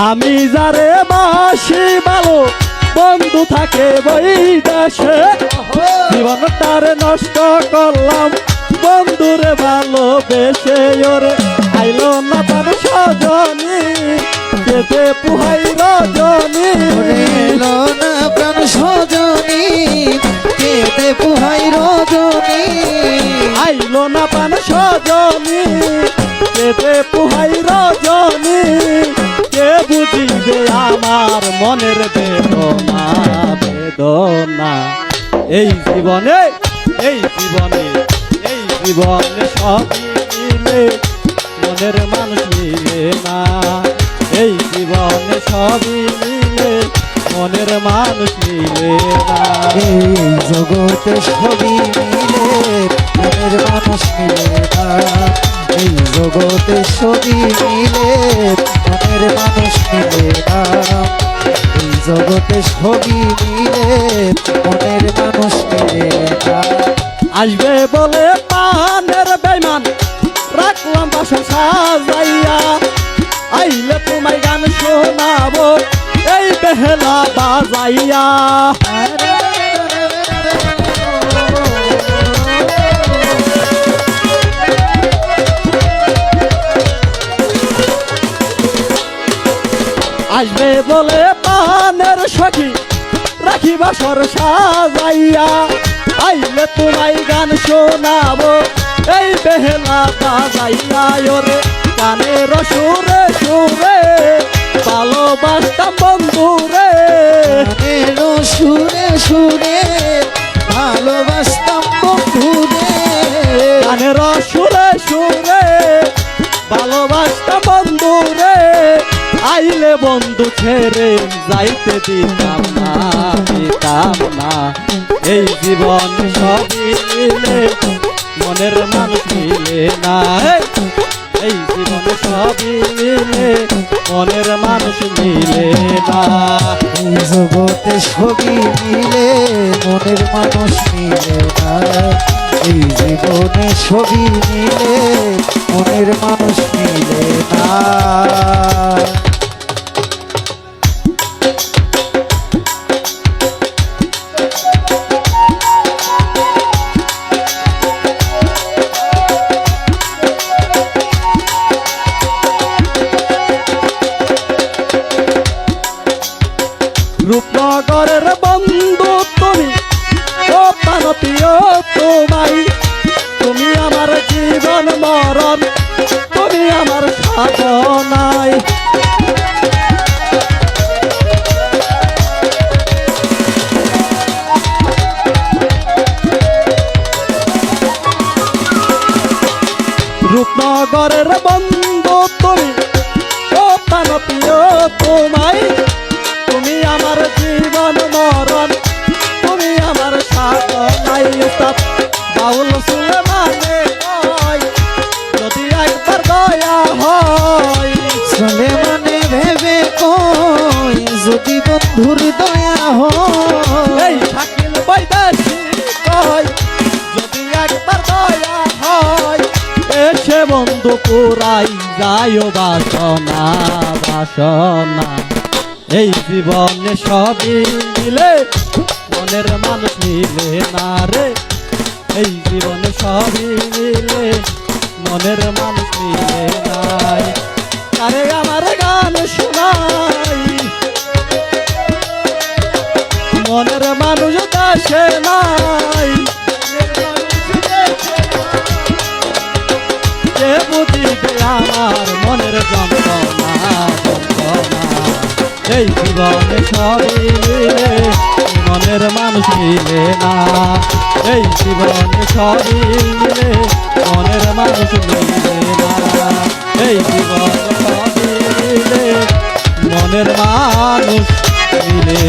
আমি যারে বাসি ভালো বন্ধু থাকে বৈদেশে, জীবনটারে নষ্ট করলাম বন্ধুরে ভালোবেসে। ওরে আইলো না তার সজনী, কেঁদে পুহাই রজনী। এলো না প্রাণ সজনী, কেঁদে পুহাই রজনী। আইলো না প্রাণ সজনী, কেঁদে পুহাই রজনী। কে বুঝিবে আমার মনের বেদনা বেদনা। এই জীবনে এই জীবনে এই জীবনে সবই মিলে, মনের মানুষ মিলে না। এই জীবনে সবই মিলে, মনের মানুষ মিলে না। এই জগতে সবই মিলে, মনের মানুষ মিলে না। এই জগতে সবই মিলে, মনের মানুষ মিলে না। এই জগতে সবই মিলে, মনের মানুষ মিলে না। আসবে বলে পানের বেইমান, রাখলাম বাসা সাজাইয়া। আইলে তোমায় গান শোনাবো এই বেহেলা বাজাইয়া। আসবে বলে পানের সখী, রাখি বাসর সাজাইয়া। আইলে তোমায় গান শোনাবো এই বেহেলা বাজাইয়া। ওরে গানের সুরে সুরে ভালোবাসতাম বন্ধুরে। গানের সুরে সুরে ভালোবাসতাম বন্ধুরে। গানের সুরে সুরে ভালোবাসতাম বন্ধুরে। আইলে বন্ধু ছেড়ে যাইতে দিতাম না দিতাম না। এই জীবন সবই মিলে, মনের মানুষ মিলে না। এই জীবনে সবই মিলে, মনের মানুষ মিলে না। এই জগতে সবই মিলে, মনের মানুষ মিলে না। এই জীবনে সবই মিলে, মনের মানুষ মিলে না। রূপনগরের বন্ধু তুমি, ও প্রাণপ্রিয় তোমায়। তুমি আমার জীবন মরণ, তুমি আমার সাধনায়। রূপনগরের বন্ধু তুমি, ও প্রাণপ্রিয় তোমায়। তুমি আমার জীবন মরণ, তুমি আমার সাধনায়। বাউল সুলেমানে কয়, যদি একবার দয়া হয়। সুলেমানে ভেবে কয়, যদি বন্ধুর দয়া হয়। এই শাকিল বৈদেশী কয়, যদি একবার দয়া হয়। এসে বন্ধু পুরাই যায় বাসনা বাসনা। এই জীবনে সবই মিলে, মনের মানুষ মিলে না রে। এই জীবনে সবই মিলে, মনের মানুষ মিলে নাই। আরে আমার গান শোনাই, মনের মানুষ দেশে নাই। কে বুঝিবে আমার মনের যন্ত্রণা যন্ত্রণা। এই জীবনে সবই মিলে, মনের মানুষ মিলে না। এই জীবনে সবই মিলে, মনের মানুষ মিলে না। এই জীবনে সবই মিলে, মনের মানুষ মিলে